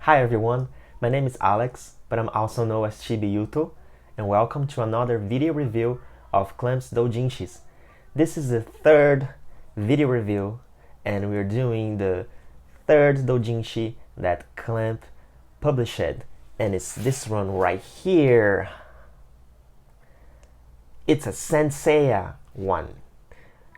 Hi everyone, my name is Alex, but I'm also known as Chibiyuto, and welcome to another video review of Clamp's Doujinshis. This is the third video review, and we're doing the third doujinshi that Clamp published, and it's this one right here. It's a Saint Seiya one.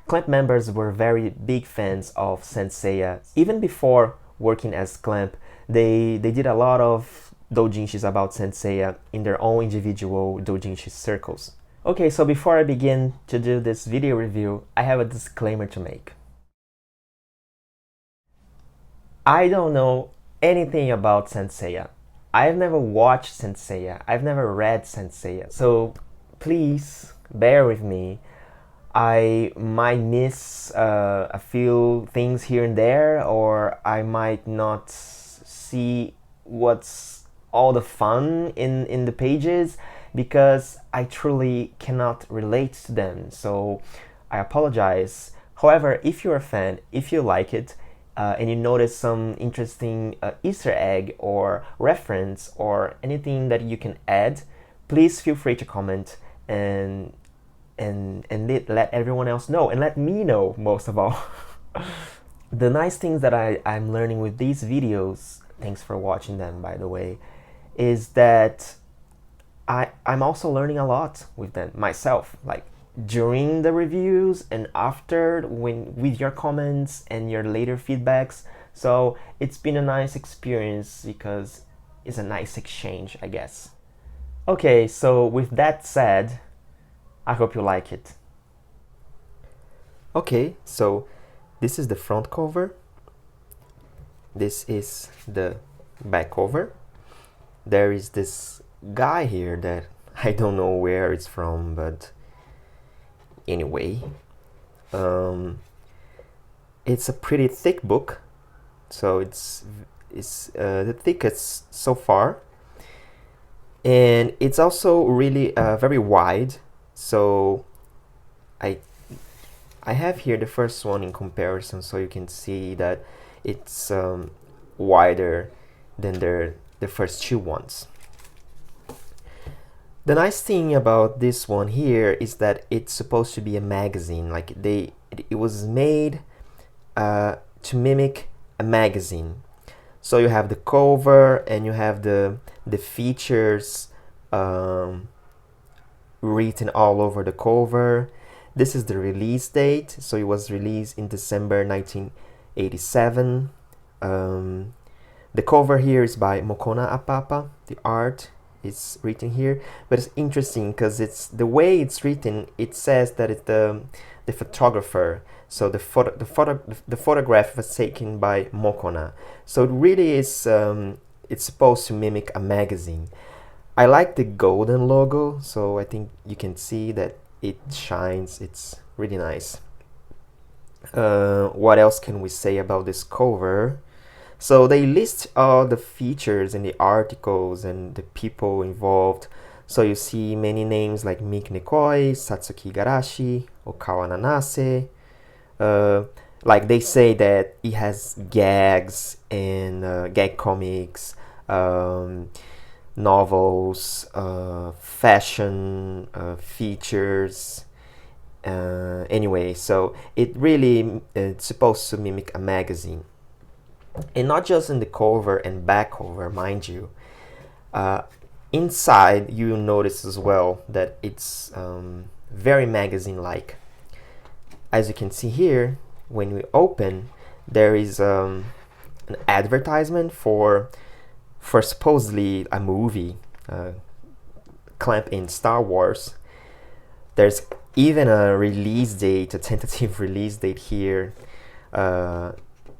Clamp members were very big fans of Saint Seiya. Even before working as Clamp, they did a lot of doujinshis about Saint Seiya in their own individual doujinshi circles. Okay, so before I begin to do this video review, I have a disclaimer to make. I don't know anything about Saint Seiya. I've never watched Saint Seiya. I've never read Saint Seiya. So please bear with me. I might miss a few things here and there, or I might not see what's all the fun in the pages because I truly cannot relate to them. So I apologize. However, if you're a fan, if you like it, and you notice some interesting Easter egg or reference or anything that you can add, please feel free to comment and let everyone else know, and let me know most of all. The nice things that I'm learning with these videos, thanks for watching them by the way, is that I'm also learning a lot with them myself, like during the reviews and after, when with your comments and your later feedbacks. So it's been a nice experience because it's a nice exchange, I guess. Okay, so with that said, I hope you like it. Okay, so this is the front cover. This is the back cover. There is this guy here that I don't know where it's from, but anyway, it's a pretty thick book, so it's the thickest so far, and it's also really very wide. So I have here the first one in comparison, so you can see that it's wider than the first two ones. The nice thing about this one here is that it's supposed to be a magazine. Like it was made to mimic a magazine. So you have the cover and you have the features written all over the cover. This is the release date, so it was released in December 1987. The cover here is by Mokona Apapa. The art is written here, but it's interesting because it's the way it's written. It says that it's the photographer, so the photograph was taken by Mokona. So it really is it's supposed to mimic a magazine. I like the golden logo, so I think you can see that it shines. It's really nice. What else can we say about this cover? So they list all the features and the articles and the people involved. So you see many names like Mik Nekoi, Satsuki Garashi, Okawa Nanase. Like they say that it has gags and gag comics, novels, fashion features. Anyway, so it really it's supposed to mimic a magazine, and not just in the cover and back cover, mind you. Inside, you notice as well that it's very magazine-like. As you can see here, when we open, there is an advertisement for supposedly a movie, Clamp in Star Wars. There's even a release date, a tentative release date here, and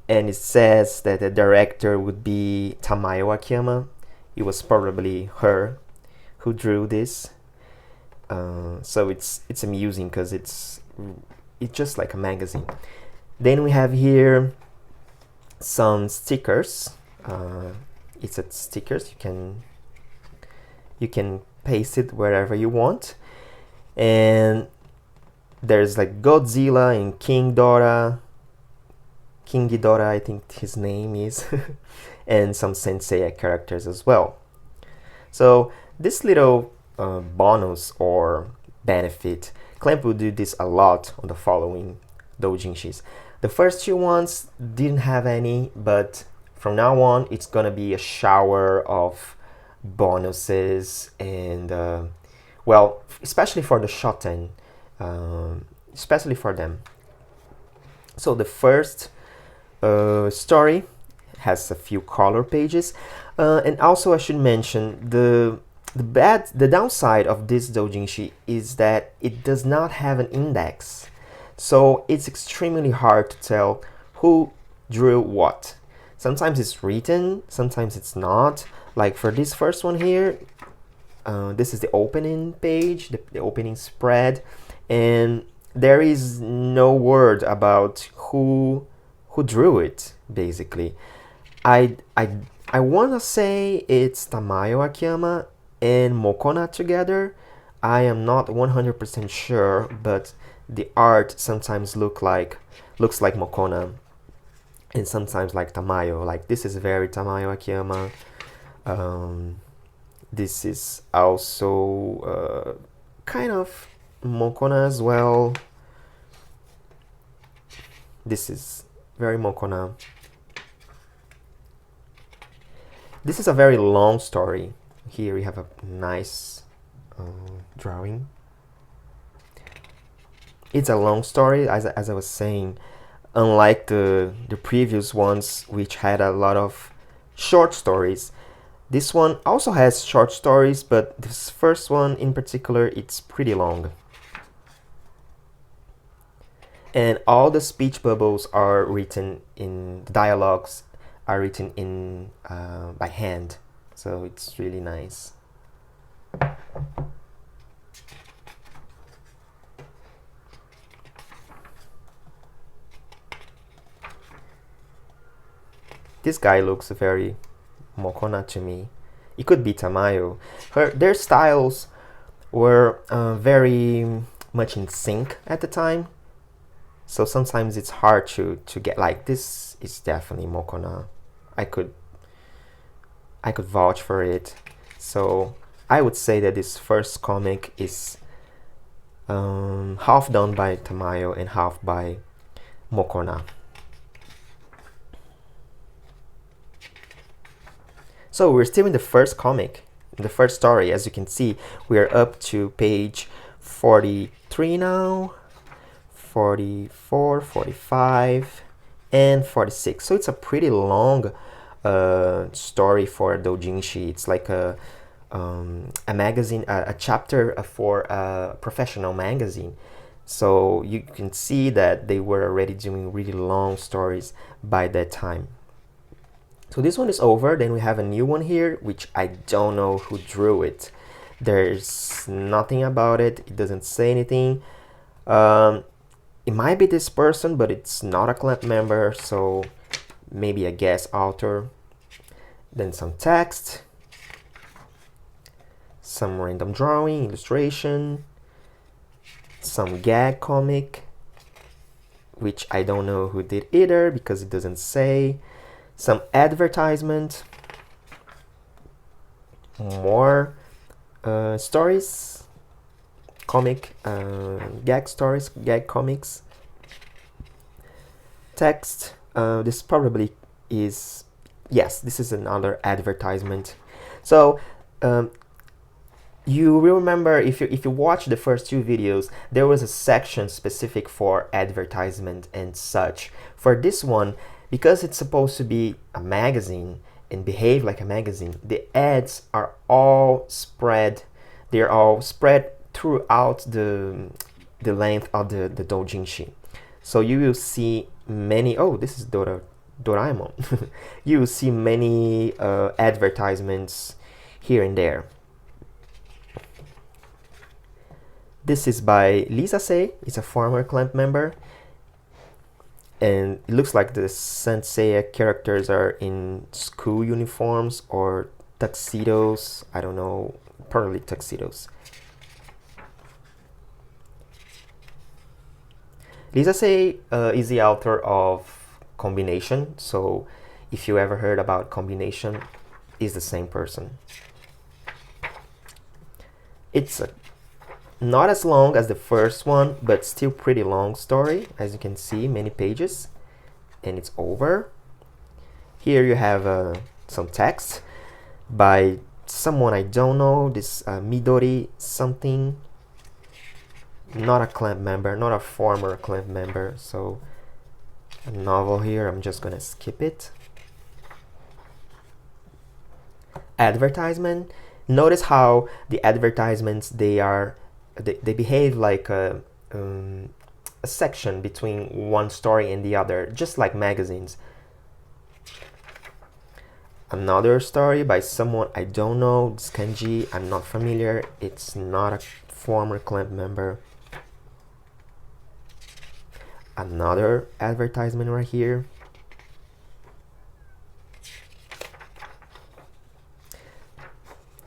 it says that the director would be Tamayo Akiyama. It was probably her who drew this. So it's amusing because it's just like a magazine. Then we have here some stickers. It's a stickers. You can paste it wherever you want, and there's like Godzilla and King Dora, King Ghidorah, I think his name is, and some Saint Seiya characters as well. So this little bonus or benefit, Clamp will do this a lot on the following doujinshis. The first two ones didn't have any, but from now on it's gonna be a shower of bonuses and well, especially for the shoten, especially for them. So the first story has a few color pages, and also I should mention the downside of this doujinshi is that it does not have an index, so it's extremely hard to tell who drew what. Sometimes it's written, sometimes it's not. Like for this first one here, this is the opening page, the opening spread, and there is no word about who drew it. Basically, I wanna say it's Tamayo Akiyama and Mokona together. I am not 100% sure, but the art sometimes looks like Mokona and sometimes like Tamayo. Like this is very Tamayo Akiyama. This is also kind of Mokona as well. This is very Mokona. This is a very long story. Here we have a nice drawing. It's a long story, as I was saying, unlike the previous ones, which had a lot of short stories. This one also has short stories, but this first one in particular, it's pretty long. And all the speech bubbles are written in, the dialogues are written in by hand, so it's really nice. This guy looks very Mokona to me. It could be Tamayo. Their styles were very much in sync at the time, so sometimes it's hard to get, like, this is definitely Mokona. I could vouch for it. So I would say that this first comic is half done by Tamayo and half by Mokona. So we're still in the first comic, in the first story. As you can see, we are up to page 43 now, 44, 45, and 46. So it's a pretty long story for doujinshi. It's like a magazine, a chapter for a professional magazine. So you can see that they were already doing really long stories by that time. So this one is over. Then we have a new one here, which I don't know who drew it. There's nothing about it. It doesn't say anything. It might be this person, but it's not a Clamp member, so maybe a guest author. Then some text, some random drawing, illustration, some gag comic, which I don't know who did either because it doesn't say. Some advertisement, more stories, comic, gag stories, gag comics, text. This probably is, yes, this is another advertisement. So you will remember, if you watch the first two videos, there was a section specific for advertisement and such. For this one, because it's supposed to be a magazine and behave like a magazine, the ads are all spread. They're all spread throughout the length of the doujinshi. So you will see many. Oh, this is Doraemon. You will see many advertisements here and there. This is by Lisa Sei. It's a former Clamp member. And it looks like the Saint Seiya characters are in school uniforms or tuxedos. I don't know, probably tuxedos. Lisa Sei is the author of combination. So if you ever heard about combination, is the same person. It's not as long as the first one, but still pretty long story. As you can see, many pages, and it's over. Here you have some text by someone I don't know, this Midori something, not a clan member, not a former clan member. So a novel here, I'm just gonna skip it. Advertisement. Notice how the advertisements, they behave like a section between one story and the other, just like magazines. Another story by someone I don't know, this kanji, I'm not familiar, it's not a former clan member. Another advertisement right here.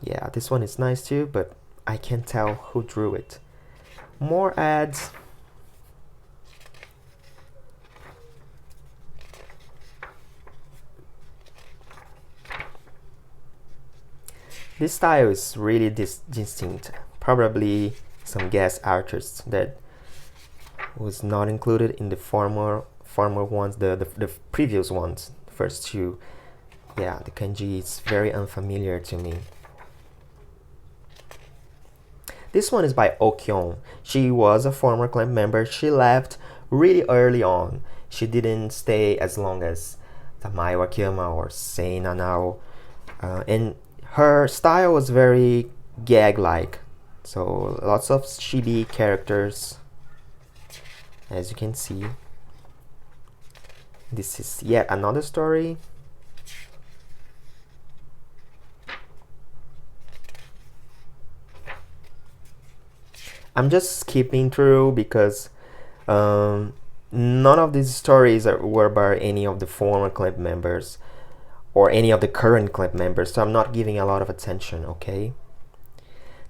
Yeah, this one is nice too, but I can't tell who drew it. More ads. This style is really distinct. Probably some guest artists that was not included in the former ones, the previous ones, the first two. Yeah, the kanji is very unfamiliar to me. This one is by Okyon. She was a former clan member. She left really early on. She didn't stay as long as Tamayo Akiyama or Sei Nanao. And her style was very gag-like. So lots of chibi characters, as you can see. This is yet another story. I'm just skipping through because none of these stories were by any of the former clan members or any of the current clan members, so I'm not giving a lot of attention, okay?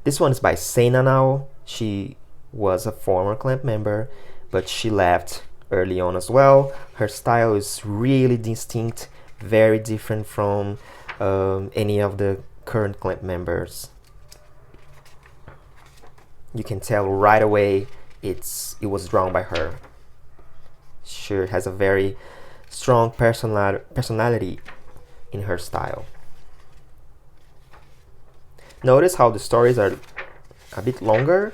This one is by Sei Nanao. She was a former clan member, but she left early on as well. Her style is really distinct, very different from any of the current clan members. You can tell right away it was drawn by her. She has a very strong personality in her style. Notice how the stories are a bit longer,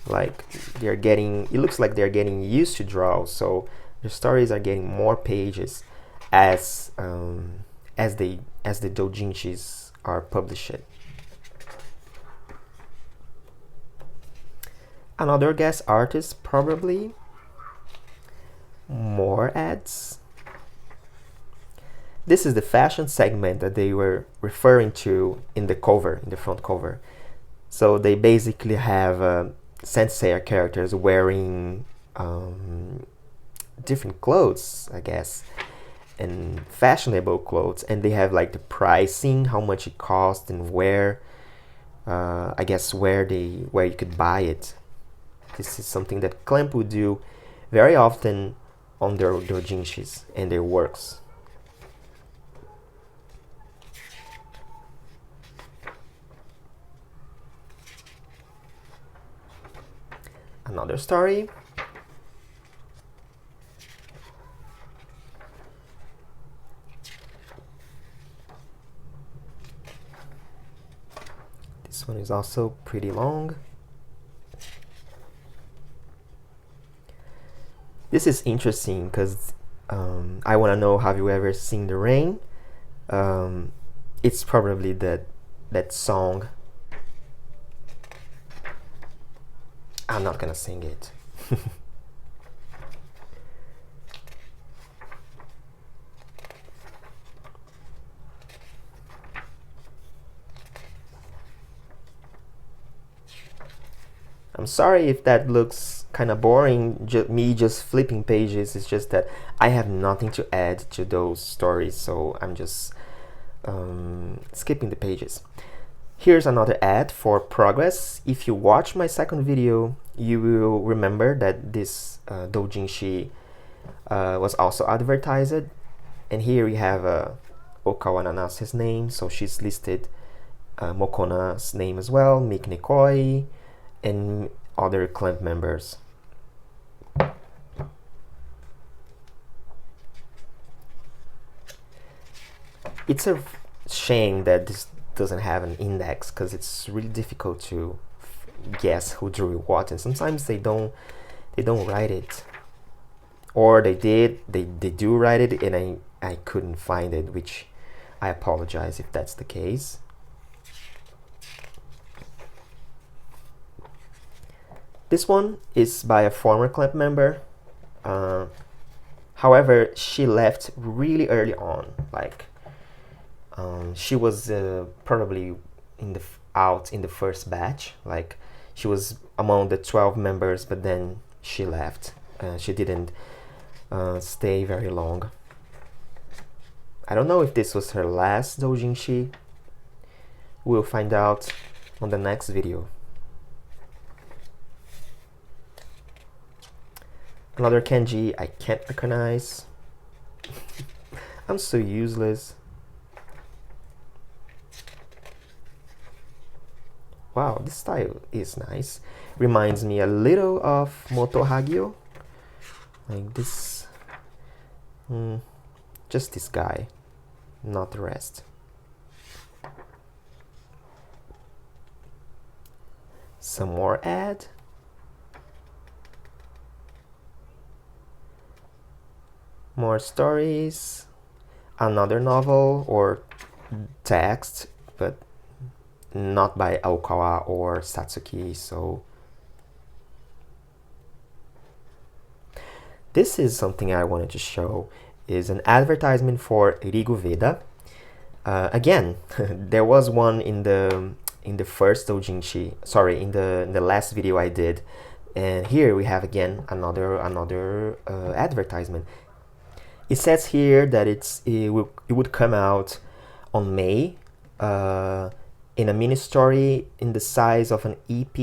like it looks like they're getting used to draw, so the stories are getting more pages as the doujinshis are published. Another guest artist, probably. More ads. This is the fashion segment that they were referring to in the cover, in the front cover. So they basically have Saint Seiya characters wearing different clothes, I guess, and fashionable clothes, and they have like the pricing, how much it cost, and where, I guess where you could buy it. This is something that Clamp would do very often on their doujinshis and their works. Another story. This one is also pretty long. This is interesting because I want to know, have you ever seen the rain? It's probably that song. I'm not gonna sing it. I'm sorry if that looks kind of boring, me just flipping pages. It's just that I have nothing to add to those stories, so I'm just skipping the pages. Here's another ad for Progress. If you watch my second video, you will remember that this doujinshi was also advertised. And here we have Okawa Nanase's name, so she's listed Mokona's name as well, Mick Nikoi, and other clan members. It's a shame that this doesn't have an index, because it's really difficult to guess who drew what, and sometimes they don't write it, or they do write it, and I couldn't find it, which I apologize if that's the case. This one is by a former club member. However, she left really early on. Like, she was probably out in the first batch. Like, she was among the 12 members, but then she left. She didn't stay very long. I don't know if this was her last doujinshi. We'll find out on the next video. Another kanji I can't recognize. I'm so useless. Wow, this style is nice. Reminds me a little of Moto Hagio. Like this. Just this guy, not the rest. Some more ad. More stories. Another novel or text, but not by Aokawa or Satsuki, so this is something I wanted to show, is an advertisement for Riguveda. Again, there was one in the first doujinshi, sorry, in the last video I did, and here we have again another advertisement. It says here that it would come out on May, in a mini story in the size of an EP,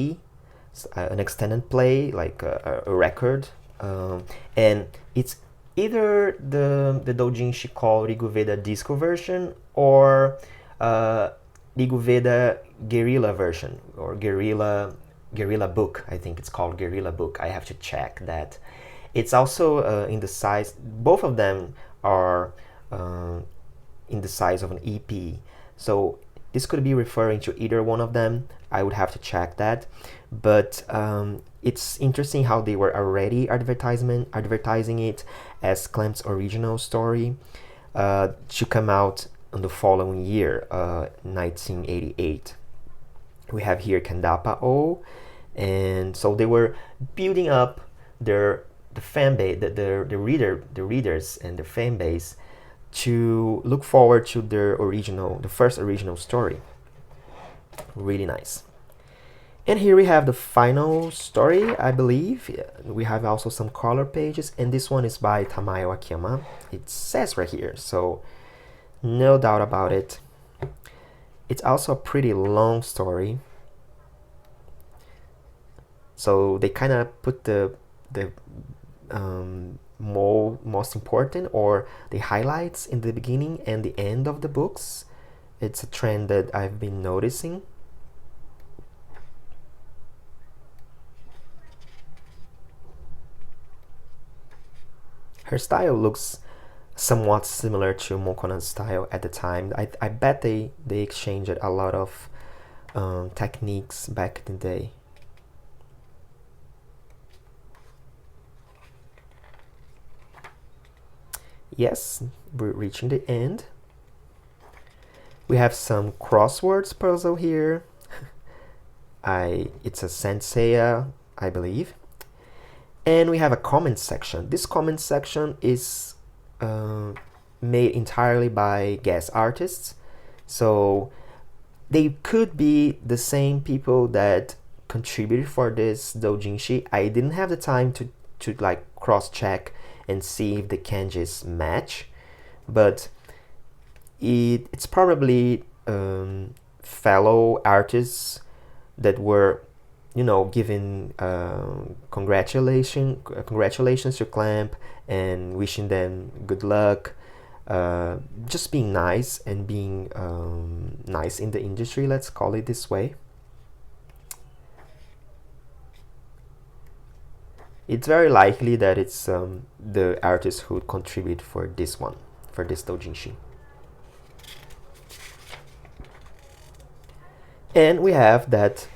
an extended play, like a record, and it's either the doujinshi called Riguveda Disco version or Riguveda Guerrilla version, or Guerrilla Book. I think it's called Guerrilla Book. I have to check that. It's also in the size, both of them are in the size of an EP. So this could be referring to either one of them. I would have to check that. But it's interesting how they were already advertising it as Clem's original story to come out in the following year, 1988. We have here Kandapa O, and so they were building up the fan base, the readers and the fan base, to look forward to the first original story. Really nice. And here we have the final story, I believe. We have also some color pages, and this one is by Tamayo Akiyama. It says right here, so no doubt about it. It's also a pretty long story, so they kind of put the most important, or the highlights, in the beginning and the end of the books. It's a trend that I've been noticing. Her style looks somewhat similar to Mokona's style at the time. I bet they exchanged a lot of techniques back in the day. Yes, we're reaching the end. We have some crosswords puzzle here. It's a Saint Seiya, I believe. And we have a comment section. This comment section is made entirely by guest artists. So they could be the same people that contributed for this doujinshi. I didn't have the time to like cross-check and see if the kanjis match, but it's probably fellow artists that were giving congratulations to Clamp and wishing them good luck, just being nice and being nice in the industry, let's call it this way. It's very likely that it's the artist who would contribute for this one, for this doujinshi. And we have that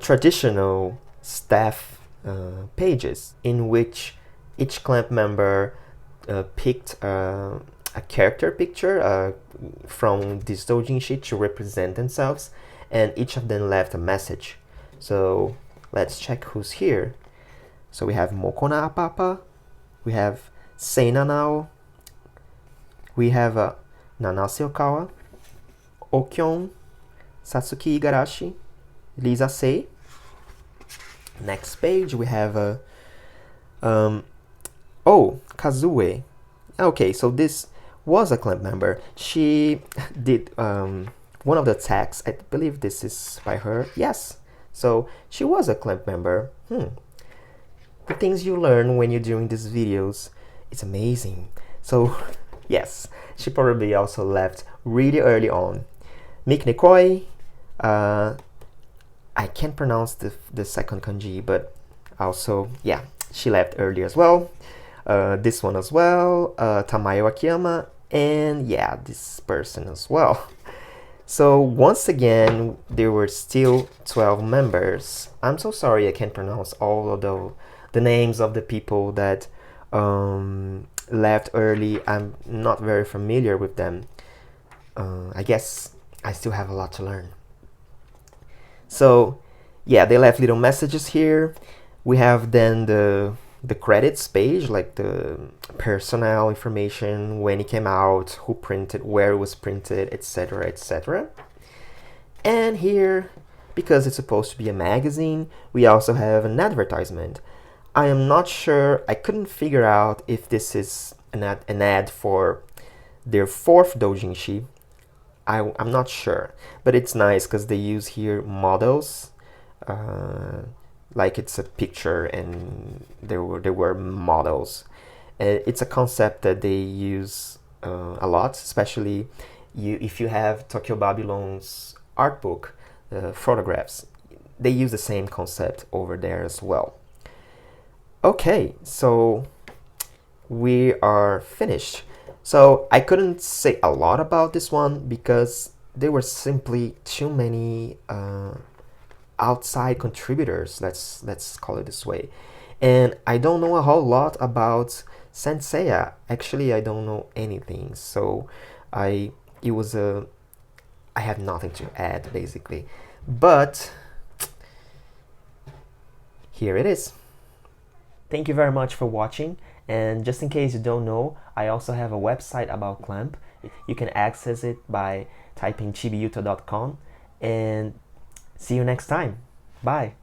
traditional staff pages in which each clamp member picked a character picture from this doujinshi to represent themselves, and each of them left a message. So let's check who's here. So we have Mokona Apapa, we have Seinanao, we have Nanase Okawa, Okyon, Satsuki Igarashi, Lisa Sei. Next page we have Kazue. Okay, so this was a clamp member. She did one of the tags. I believe this is by her. Yes. So she was a clamp member. The things you learn when you're doing these videos, it's amazing. So yes, she probably also left really early on. Miknekoi, I can't pronounce the second kanji, but also, yeah, she left early as well. This one as well, Tamayo Akiyama, and yeah, this person as well. So once again, there were still 12 members. I'm so sorry I can't pronounce all of the names of the people that left early. I'm not very familiar with them. I guess I still have a lot to learn. So yeah, they left little messages here. We have then the credits page, like the personnel information, when it came out, who printed, where it was printed, etc., etc. And here, because it's supposed to be a magazine, we also have an advertisement. I am not sure, I couldn't figure out if this is an ad for their fourth doujinshi. I'm not sure, but it's nice because they use here models, like it's a picture and there were models. It's a concept that they use a lot, especially if you have Tokyo Babylon's art book, photographs. They use the same concept over there as well. Okay, so we are finished. So I couldn't say a lot about this one because there were simply too many outside contributors, let's call it this way. And I don't know a whole lot about Saint Seiya. Actually, I don't know anything. So I have nothing to add basically. But here it is. Thank you very much for watching, and just in case you don't know, I also have a website about Clamp. You can access it by typing chibiyuta.com, and see you next time. Bye!